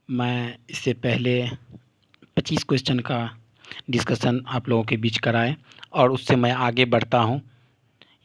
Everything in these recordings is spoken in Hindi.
मैं इससे पहले 25 क्वेश्चन का डिस्कशन आप लोगों के बीच कराएं और उससे मैं आगे बढ़ता हूं।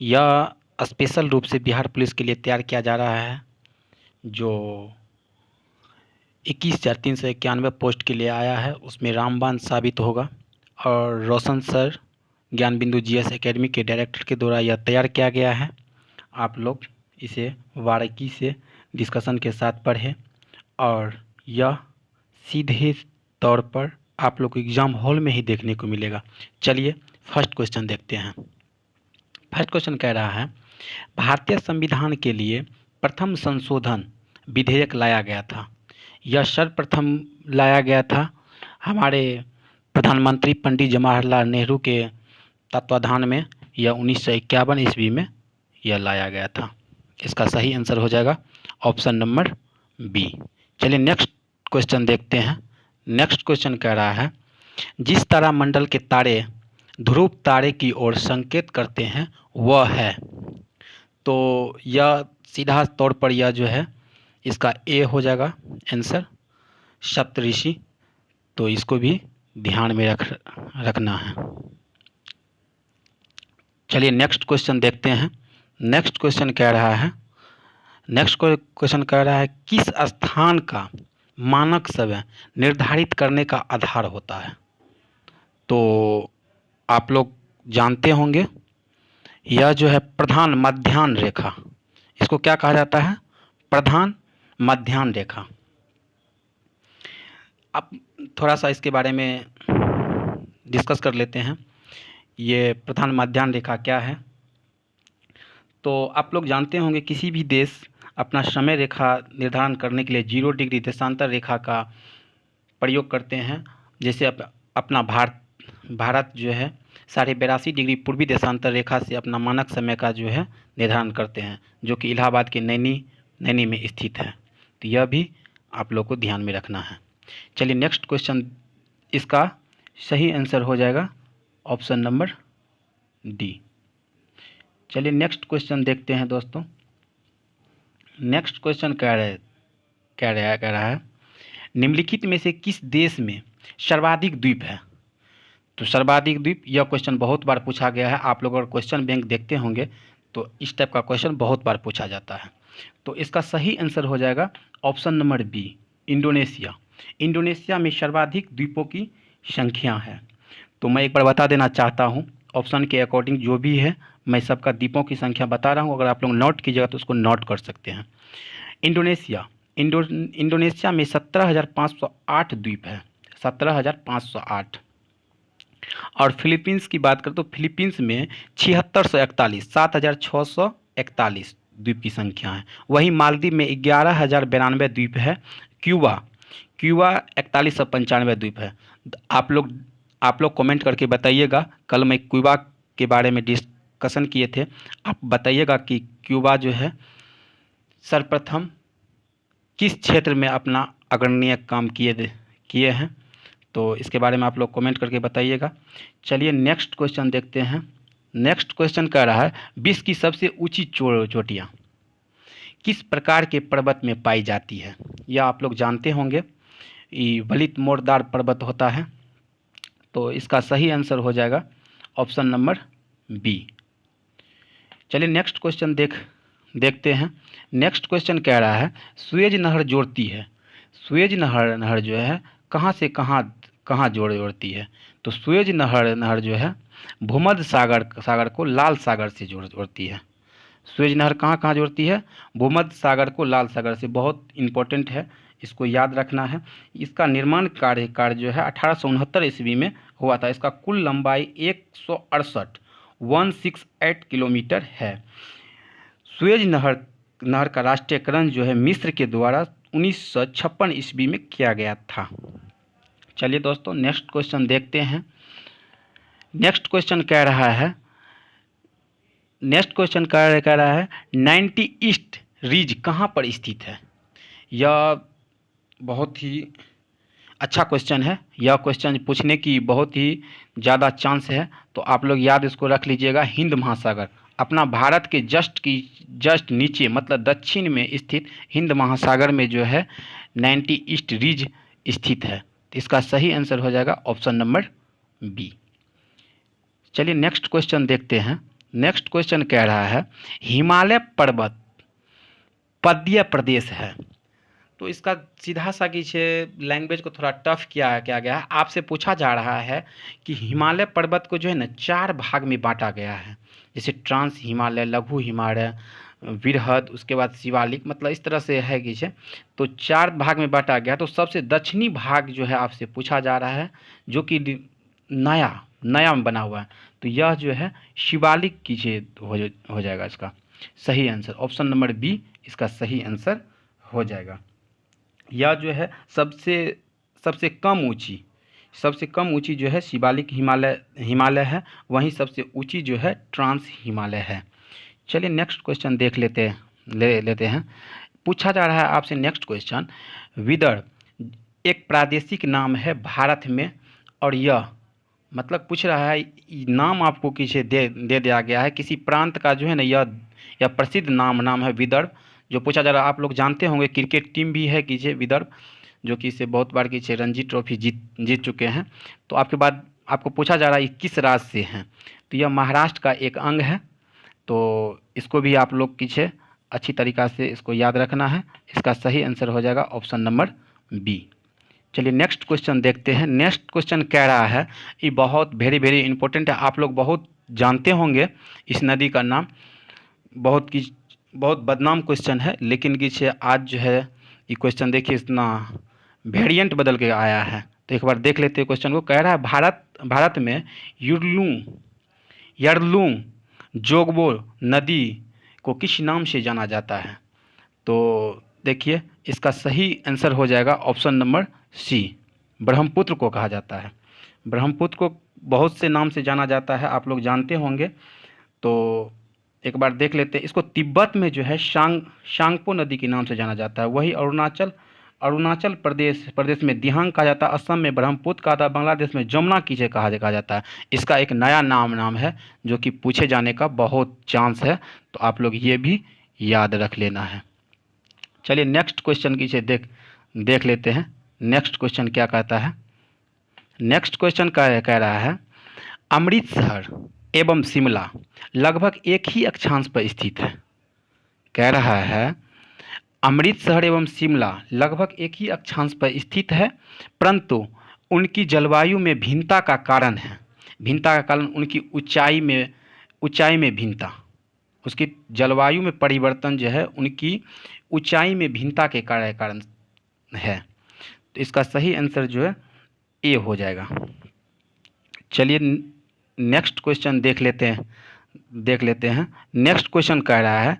यह स्पेशल रूप से बिहार पुलिस के लिए तैयार किया जा रहा है, जो 21,391 पोस्ट के लिए आया है। उसमें रामबाण साबित होगा और रोशन सर ज्ञान बिंदु जीएस एकेडमी के डायरेक्टर के द्वारा यह तैयार किया गया है। आप लोग इसे बारीकी से डिस्कशन के साथ पढ़ें और यह सीधे तौर पर आप लोग को एग्ज़ाम हॉल में ही देखने को मिलेगा। चलिए फर्स्ट क्वेश्चन देखते हैं। फर्स्ट क्वेश्चन कह रहा है, भारतीय संविधान के लिए प्रथम संशोधन विधेयक लाया गया था। यह सर्वप्रथम लाया गया था हमारे प्रधानमंत्री पंडित जवाहरलाल नेहरू के तत्वाधान में। यह 1951 ईस्वी में यह लाया गया था। इसका सही आंसर हो जाएगा ऑप्शन नंबर बी। चलिए नेक्स्ट क्वेश्चन देखते हैं। नेक्स्ट क्वेश्चन कह रहा है, जिस तारामंडल के तारे ध्रुव तारे की ओर संकेत करते हैं वह है। तो यह सीधा तौर पर यह जो है इसका ए हो जाएगा आंसर, सप्तऋषि। तो इसको भी ध्यान में रखना है। चलिए नेक्स्ट क्वेश्चन देखते हैं। नेक्स्ट क्वेश्चन कह रहा है, किस स्थान का मानक समय निर्धारित करने का आधार होता है। तो आप लोग जानते होंगे यह जो है प्रधान मध्याह्न रेखा, इसको क्या कहा जाता है, प्रधान मध्याह्न रेखा। अब थोड़ा सा इसके बारे में डिस्कस कर लेते हैं। ये प्रधान मध्याह्न रेखा क्या है। तो आप लोग जानते होंगे किसी भी देश अपना समय रेखा निर्धारण करने के लिए 0 डिग्री देशांतर रेखा का प्रयोग करते हैं। जैसे अपना भारत जो है 82.5 डिग्री पूर्वी देशांतर रेखा से अपना मानक समय का जो है निर्धारण करते हैं, जो कि इलाहाबाद के नैनी में स्थित है। तो यह भी आप लोग को ध्यान में रखना है। चलिए नेक्स्ट क्वेश्चन, इसका सही आंसर हो जाएगा ऑप्शन नंबर डी। चलिए नेक्स्ट क्वेश्चन देखते हैं दोस्तों। नेक्स्ट क्वेश्चन कह रहा है, निम्नलिखित में से किस देश में सर्वाधिक द्वीप है। तो सर्वाधिक द्वीप, यह क्वेश्चन बहुत बार पूछा गया है। आप लोग अगर क्वेश्चन बैंक देखते होंगे तो इस टाइप का क्वेश्चन बहुत बार पूछा जाता है। तो इसका सही आंसर हो जाएगा option number B, Indonesia. Indonesia में सर्वाधिक द्वीपों की संख्या है। तो मैं एक बार बता देना चाहता हूँ, ऑप्शन के अकॉर्डिंग जो भी है मैं सबका द्वीपों की संख्या बता रहा हूँ। अगर आप लोग नोट कीजिएगा तो उसको नोट कर सकते हैं। इंडोनेशिया में 17,508 द्वीप है, 17,508। और फिलीपींस की बात करें तो फिलीपींस में 7,641 द्वीप की संख्या है। वहीं मालदीव में 11,092 द्वीप है। क्यूबा 4195 द्वीप है। आप लोग कमेंट करके बताइएगा। कल मैं क्यूबा के बारे में डिस्कशन किए थे, आप बताइएगा कि क्यूबा जो है सर्वप्रथम किस क्षेत्र में अपना अग्रणीय काम किए हैं। तो इसके बारे में आप लोग कमेंट करके बताइएगा। चलिए नेक्स्ट क्वेश्चन देखते हैं। नेक्स्ट क्वेश्चन कह रहा है, विश्व की सबसे ऊंची चोटियाँ किस प्रकार के पर्वत में पाई जाती है। यह आप लोग जानते होंगे, ये वलित मोरदार पर्वत होता है। तो इसका सही आंसर हो जाएगा ऑप्शन नंबर बी। चलिए नेक्स्ट क्वेश्चन देखते हैं। नेक्स्ट क्वेश्चन कह रहा है, सुएज नहर जोड़ती है। सुएज नहर जो है कहाँ से कहाँ जोड़ती है। तो सुएज नहर जो है भूमध्य सागर को लाल सागर से जोड़ती है। सुएज नहर कहाँ जोड़ती है, भूमध्य सागर को लाल सागर से। बहुत इंपॉर्टेंट है, इसको याद रखना है। इसका निर्माण कार्य जो है 1869 ईस्वी में हुआ था। इसका कुल लंबाई 168 किलोमीटर है। सुएज नहर का राष्ट्रीयकरण जो है मिस्र के द्वारा 1956 ईस्वी में किया गया था। चलिए दोस्तों नेक्स्ट क्वेश्चन देखते हैं। नेक्स्ट क्वेश्चन कह रहा है 90 ईस्ट रिज कहाँ पर स्थित है। यह बहुत ही अच्छा क्वेश्चन है। यह क्वेश्चन पूछने की बहुत ही ज़्यादा चांस है। तो आप लोग याद इसको रख लीजिएगा, हिंद महासागर अपना भारत के जस्ट नीचे मतलब दक्षिण में स्थित हिंद महासागर में जो है 90 ईस्ट रिज स्थित है। तो इसका सही आंसर हो जाएगा ऑप्शन नंबर बी। चलिए नेक्स्ट क्वेश्चन देखते हैं। नेक्स्ट क्वेश्चन कह रहा है हिमालय पर्वत पद्य प्रदेश है। तो इसका सीधा सा कि लैंग्वेज को थोड़ा टफ किया गया है। आपसे पूछा जा रहा है कि हिमालय पर्वत को जो है ना 4 भाग में बांटा गया है, जैसे ट्रांस हिमालय, लघु हिमालय, वृहद, उसके बाद शिवालिक, मतलब इस तरह से है कि तो 4 भाग में बांटा गया। तो सबसे दक्षिणी भाग जो है आपसे पूछा जा रहा है, जो कि नया में बना हुआ है। तो यह जो है शिवालिक की हो जाएगा इसका सही आंसर। ऑप्शन नंबर बी इसका सही आंसर हो जाएगा। यह जो है सबसे कम ऊंची जो है शिवालिक हिमालय है, वहीं सबसे ऊंची जो है ट्रांस हिमालय है। चलिए नेक्स्ट क्वेश्चन देख लेते हैं। पूछा जा रहा है आपसे नेक्स्ट क्वेश्चन, विदर्भ एक प्रादेशिक नाम है भारत में, और यह मतलब पूछ रहा है नाम आपको किसे दे दिया गया है, किसी प्रांत का जो है ना यह प्रसिद्ध नाम है विदर्भ, जो पूछा जा रहा है। आप लोग जानते होंगे क्रिकेट टीम भी है कि विदर्भ, जो कि इसे बहुत बार की रणजी ट्रॉफी जीत चुके हैं। तो आपको पूछा जा रहा है किस राज्य से हैं, तो यह महाराष्ट्र का एक अंग है। तो इसको भी आप लोग पीछे अच्छी तरीक़ा से इसको याद रखना है। इसका सही आंसर हो जाएगा ऑप्शन नंबर बी। चलिए नेक्स्ट क्वेश्चन देखते हैं। नेक्स्ट क्वेश्चन कह रहा है, ये बहुत वेरी इंपॉर्टेंट है, आप लोग बहुत जानते होंगे इस नदी का नाम, बहुत बदनाम क्वेश्चन है, लेकिन कि आज जो है ये क्वेश्चन देखिए इतना वेरिएंट बदल के आया है। तो एक बार देख लेते हैं क्वेश्चन को। कह रहा है भारत में यरलुंग जोगबो नदी को किस नाम से जाना जाता है। तो देखिए इसका सही आंसर हो जाएगा ऑप्शन नंबर सी, ब्रह्मपुत्र को कहा जाता है। ब्रह्मपुत्र को बहुत से नाम से जाना जाता है, आप लोग जानते होंगे। तो एक बार देख लेते हैं। इसको तिब्बत में जो है शांगपो नदी के नाम से जाना जाता है। वही अरुणाचल प्रदेश में दिहांग कहा जाता है, असम में ब्रह्मपुत्र कहा जाता है, बांग्लादेश में जमुना कीजे कहा जाता है। इसका एक नया नाम है जो कि पूछे जाने का बहुत चांस है, तो आप लोग ये भी याद रख लेना है। चलिए नेक्स्ट क्वेश्चन की देख लेते हैं। नेक्स्ट क्वेश्चन क्या कहता है। नेक्स्ट क्वेश्चन कह रहा है अमृतसर एवं शिमला लगभग एक ही अक्षांश पर स्थित है। कह रहा है अमृतसर एवं शिमला लगभग एक ही अक्षांश पर स्थित है, परंतु उनकी जलवायु में भिन्नता का कारण है। भिन्नता का कारण उनकी ऊंचाई में भिन्नता, उसकी जलवायु में परिवर्तन जो है उनकी ऊंचाई में भिन्नता के कारण है। तो इसका सही आंसर जो है ए हो जाएगा। चलिए नेक्स्ट क्वेश्चन देख लेते हैं। नेक्स्ट क्वेश्चन कह रहा है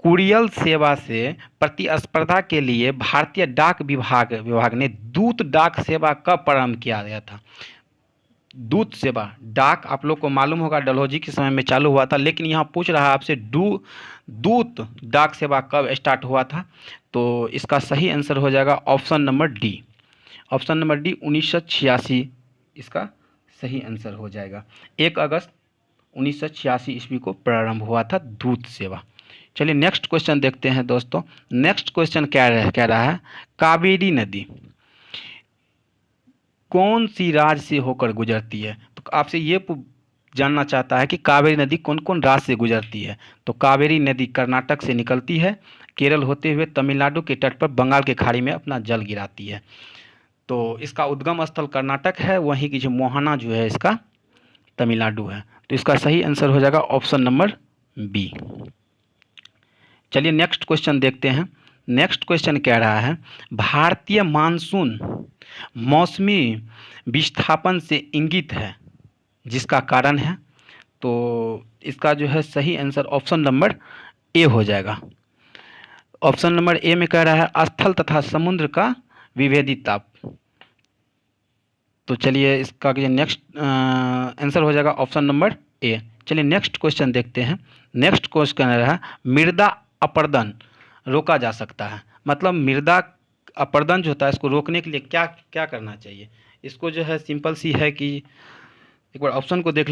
कुरियर सेवा से प्रतिस्पर्धा के लिए भारतीय डाक विभाग ने दूत डाक सेवा कब प्रारंभ किया गया था। दूत सेवा डाक आप लोग को मालूम होगा डलहौजी के समय में चालू हुआ था, लेकिन यहाँ पूछ रहा है आपसे दूत डाक सेवा कब स्टार्ट हुआ था। तो इसका सही आंसर हो जाएगा option number D. Option number D 1986 इसका सही आंसर हो जाएगा। 1 अगस्त 1986 ईस्वी को प्रारंभ हुआ था दूत सेवा। चलिए नेक्स्ट क्वेश्चन देखते हैं दोस्तों। नेक्स्ट क्वेश्चन कह रहा है कावेरी नदी कौन सी राज्य से होकर गुजरती है। तो आपसे ये जानना चाहता है कि कावेरी नदी कौन कौन राज्य से गुजरती है। तो कावेरी नदी कर्नाटक से निकलती है, केरल होते हुए तमिलनाडु के तट पर बंगाल की खाड़ी में अपना जल गिराती है। तो इसका उद्गम स्थल कर्नाटक है, वहीं की जो मोहना जो है इसका तमिलनाडु है। तो इसका सही आंसर हो जाएगा ऑप्शन नंबर बी। चलिए नेक्स्ट क्वेश्चन देखते हैं। नेक्स्ट क्वेश्चन कह रहा है भारतीय मानसून मौसमी विस्थापन से इंगित है जिसका कारण है। तो इसका जो है सही आंसर ऑप्शन नंबर ए हो जाएगा। ऑप्शन नंबर ए में कह रहा है स्थल तथा समुद्र का विभेदित ताप। तो चलिए इसका नेक्स्ट आंसर हो जाएगा ऑप्शन नंबर ए। चलिए नेक्स्ट क्वेश्चन देखते हैं। नेक्स्ट क्वेश्चन है मृदा अपरदन रोका जा सकता है, मतलब मृदा अपरदन जो होता है इसको रोकने के लिए क्या क्या करना चाहिए। इसको जो है सिंपल सी है कि एक बार ऑप्शन को देख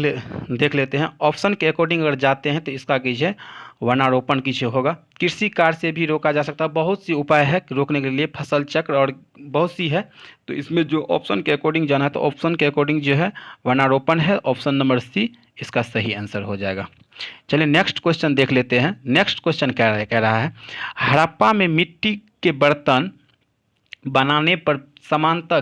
लेते हैं। ऑप्शन के अकॉर्डिंग अगर जाते हैं तो इसका कीजिए वनारोपण कीजिए होगा। कृषि कार्य से भी रोका जा सकता है, बहुत सी उपाय है रोकने के लिए, फसल चक्र और बहुत सी है। तो इसमें जो ऑप्शन के अकॉर्डिंग जाना है तो ऑप्शन के अकॉर्डिंग जो है वनारोपण है, ऑप्शन नंबर सी इसका सही आंसर हो जाएगा। चलिए नेक्स्ट क्वेश्चन देख लेते हैं। नेक्स्ट क्वेश्चन कह रहा है हड़प्पा में मिट्टी के बर्तन बनाने पर सामान्यतः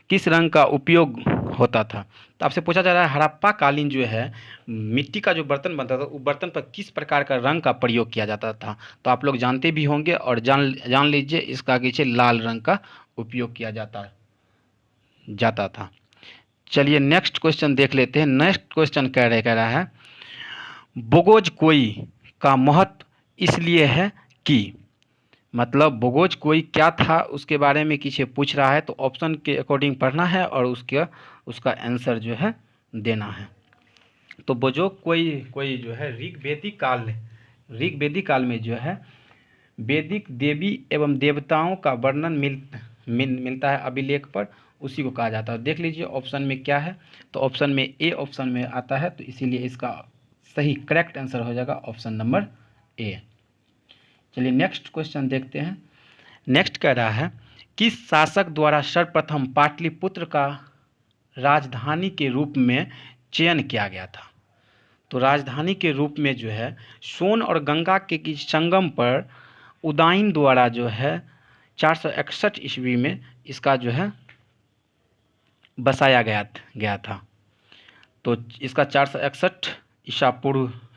किस रंग का उपयोग होता था। तो आपसे पूछा जा रहा है हड़प्पा कालीन जो है मिट्टी का जो बर्तन बनता था वो बर्तन पर किस प्रकार का रंग का प्रयोग किया जाता था। तो आप लोग जानते भी होंगे और जान लीजिए, इसका कीजिए लाल रंग का उपयोग किया जाता था। चलिए नेक्स्ट क्वेश्चन देख लेते हैं। नेक्स्ट क्वेश्चन कह रहा है बोगोज कोई का महत्व इसलिए है कि, मतलब बोगोज कोई क्या था उसके बारे में किसी पूछ रहा है, तो ऑप्शन के अकॉर्डिंग पढ़ना है और उसका आंसर जो है देना है। तो बोगोज कोई जो है ऋग्वेदिक काल में जो है वैदिक देवी एवं देवताओं का वर्णन मिलता है अभिलेख पर, उसी को कहा जाता है। देख लीजिए ऑप्शन में क्या है, तो ऑप्शन में ए ऑप्शन में आता है, तो इसीलिए इसका सही करेक्ट आंसर हो जाएगा ऑप्शन नंबर ए। चलिए नेक्स्ट क्वेश्चन देखते हैं। नेक्स्ट कह रहा है किस शासक द्वारा सर्वप्रथम पाटलिपुत्र का राजधानी के रूप में चयन किया गया था। तो राजधानी के रूप में जो है सोन और गंगा के संगम पर उदयन द्वारा जो है 461 ईस्वी में इसका जो है बसाया गया था। तो इसका 461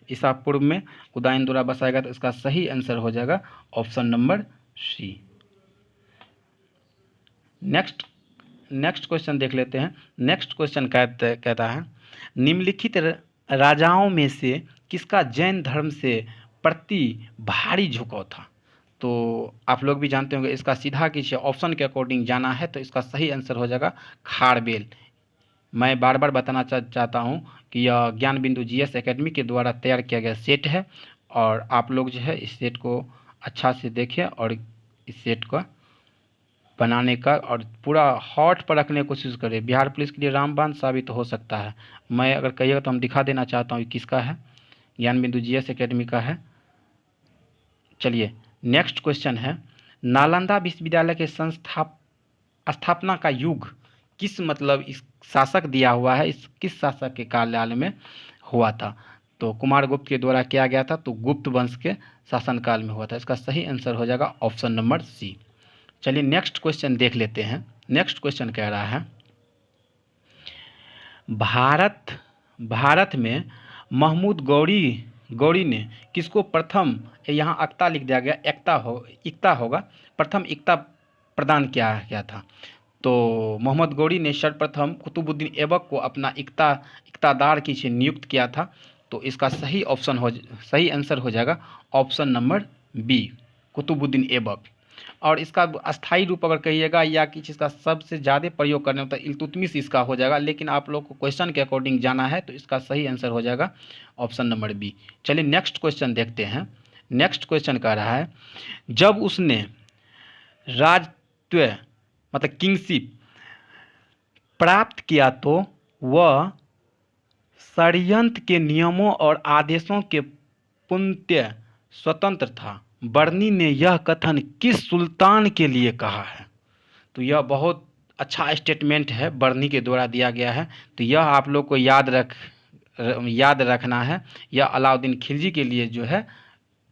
ईसा पूर्व में उदयन द्वारा बसाया गया, तो इसका सही आंसर हो जाएगा option number C. Next question देख लेते हैं। नेक्स्ट क्वेश्चन कहता है निम्नलिखित राजाओं में से किसका जैन धर्म से प्रति भारी झुकाव था। तो आप लोग भी जानते होंगे, इसका सीधा किसी ऑप्शन के अकॉर्डिंग जाना है, तो इसका सही आंसर हो जाएगा खारबेल। मैं बार बार बताना चाहता हूँ कि यह ज्ञान बिंदु जीएस एकेडमी के द्वारा तैयार किया गया सेट है, और आप लोग जो है इस सेट को अच्छा से देखें और इस सेट को बनाने का और पूरा हॉट पर रखने की कोशिश करें। बिहार पुलिस के लिए रामबाण साबित हो सकता है। मैं अगर कहिएगा तो हम दिखा देना चाहता हूँ किसका है, ज्ञान बिंदु जीएस एकेडमी का है। चलिए नेक्स्ट क्वेश्चन है नालंदा विश्वविद्यालय के स्थापना का युग किस, मतलब इस शासक दिया हुआ है, इस किस शासक के कार्यकाल में हुआ था। तो कुमारगुप्त के द्वारा किया गया था, तो गुप्त वंश के शासनकाल में हुआ था। इसका सही आंसर हो जाएगा ऑप्शन नंबर सी। चलिए नेक्स्ट क्वेश्चन देख लेते हैं। नेक्स्ट क्वेश्चन कह रहा है भारत में महमूद गौरी ने किसको प्रथम, यहाँ अक्ता लिख दिया गया, इक्ता होगा, प्रथम इक्ता प्रदान किया था। तो मोहम्मद गौरी ने सर्वप्रथम कुतुबुद्दीन ऐबक को अपना इक्तादार की से नियुक्त किया था। तो इसका सही आंसर हो जाएगा option number B Qutbuddin Aibak. और इसका अस्थाई रूप अगर कहिएगा या किसी इसका सबसे ज़्यादा प्रयोग करने होता है इल्तुतमिश इसका हो जाएगा, लेकिन आप लोग को क्वेश्चन के अकॉर्डिंग जाना है, तो इसका सही आंसर हो जाएगा ऑप्शन नंबर बी। चलिए नेक्स्ट क्वेश्चन देखते हैं। नेक्स्ट क्वेश्चन कह रहा है जब उसने राजत्व मतलब किंगशिप प्राप्त किया तो वह षड्यंत्र के नियमों और आदेशों के पूर्णतः स्वतंत्र था। बर्नी ने यह कथन किस सुल्तान के लिए कहा है। तो यह बहुत अच्छा स्टेटमेंट है, बर्नी के द्वारा दिया गया है। तो यह आप लोग को याद रखना है, यह अलाउद्दीन खिलजी के लिए जो है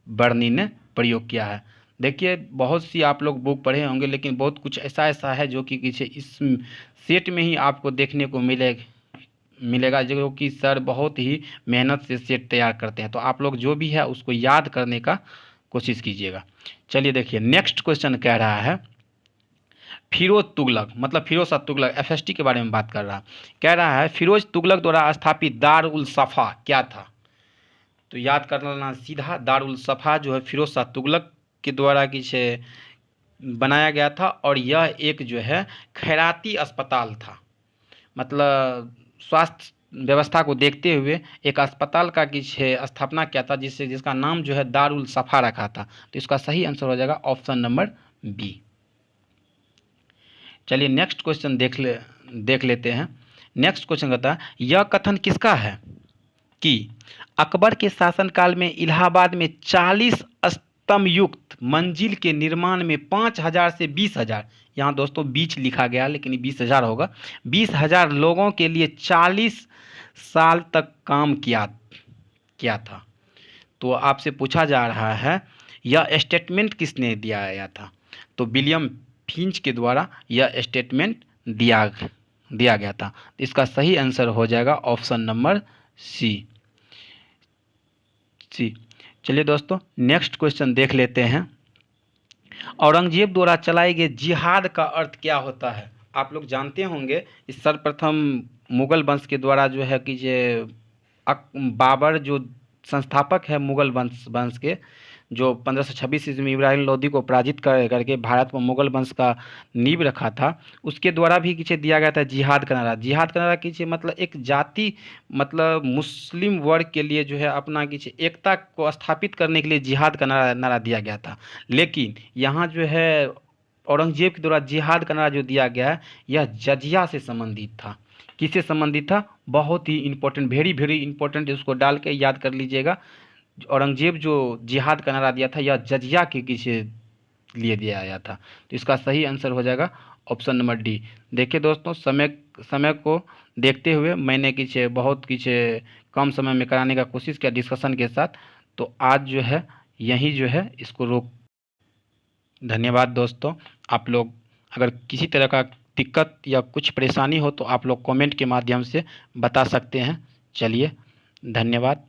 बर्नी ने प्रयोग किया है। देखिए बहुत सी आप लोग बुक पढ़े होंगे, लेकिन बहुत कुछ ऐसा है जो कि इस सेट में ही आपको देखने को मिलेगा, जो कि सर बहुत ही मेहनत से सेट तैयार करते हैं। तो आप लोग जो भी है उसको याद करने का कोशिश कीजिएगा। चलिए देखिए नेक्स्ट क्वेश्चन कह रहा है फिरोज तुगलक, मतलब फिरोज शाह तुगलक एफएसटी के बारे में बात कर रहा, कह रहा है फिरोज तुगलक द्वारा स्थापित दारुल सफ़ा क्या था। तो याद करना सीधा, दारुल सफ़ा जो है फिरोज शाह तुगलक के द्वारा किसे बनाया गया था, और यह एक जो है खैराती अस्पताल था। मतलब स्वास्थ्य व्यवस्था को देखते हुए एक अस्पताल का किसी स्थापना किया था, जिसका नाम जो है दारुल सफ़ा रखा था। तो इसका सही आंसर हो जाएगा ऑप्शन नंबर बी। चलिए नेक्स्ट क्वेश्चन देख लेते हैं। नेक्स्ट क्वेश्चन कहता है, यह कथन किसका है कि अकबर के शासनकाल में इलाहाबाद में 40 स्तंभ युक्त मंजिल के निर्माण में 5,000 से 20,000, यहाँ दोस्तों 20 लिखा गया लेकिन 20,000 होगा, 20,000 लोगों के लिए 40 साल तक काम किया था। तो आपसे पूछा जा रहा है यह स्टेटमेंट किसने दिया गया था, तो विलियम फिंच के द्वारा यह स्टेटमेंट दिया गया था। इसका सही आंसर हो जाएगा ऑप्शन नंबर सी। चलिए दोस्तों नेक्स्ट क्वेश्चन देख लेते हैं। औरंगजेब द्वारा चलाए गए जिहाद का अर्थ क्या होता है। आप लोग जानते होंगे इस सर्वप्रथम मुगल वंश के द्वारा जो है कि बाबर जो संस्थापक है मुगल वंश के, जो 1526 ईस्वी में इब्राहिम लोदी को पराजित करके भारत में मुगल वंश का नींव रखा था, उसके द्वारा भी किसे दिया गया था जिहाद का नारा। जिहाद का नारा किसे मतलब एक जाति मतलब मुस्लिम वर्ग के लिए जो है अपना किसे एकता को स्थापित करने के लिए जिहाद का नारा दिया गया था। लेकिन यहाँ जो है औरंगजेब के द्वारा जिहाद का नारा जो दिया गया है यह जजिया से संबंधित था। किससे संबंधित था, बहुत ही इंपॉर्टेंट, वेरी वेरी इंपॉर्टेंट, इसको डाल के याद कर लीजिएगा। औरंगजेब जो जिहाद का नारा दिया था यह जजिया के किसे लिए दिया गया था। तो इसका सही आंसर हो जाएगा ऑप्शन नंबर डी। देखिए दोस्तों समय को देखते हुए मैंने बहुत कम समय में कराने का कोशिश किया डिस्कशन के साथ, तो आज जो है यहीं जो है इसको रोक। धन्यवाद दोस्तों। आप लोग अगर किसी तरह का दिक्कत या कुछ परेशानी हो तो आप लोग कमेंट के माध्यम से बता सकते हैं। चलिए धन्यवाद।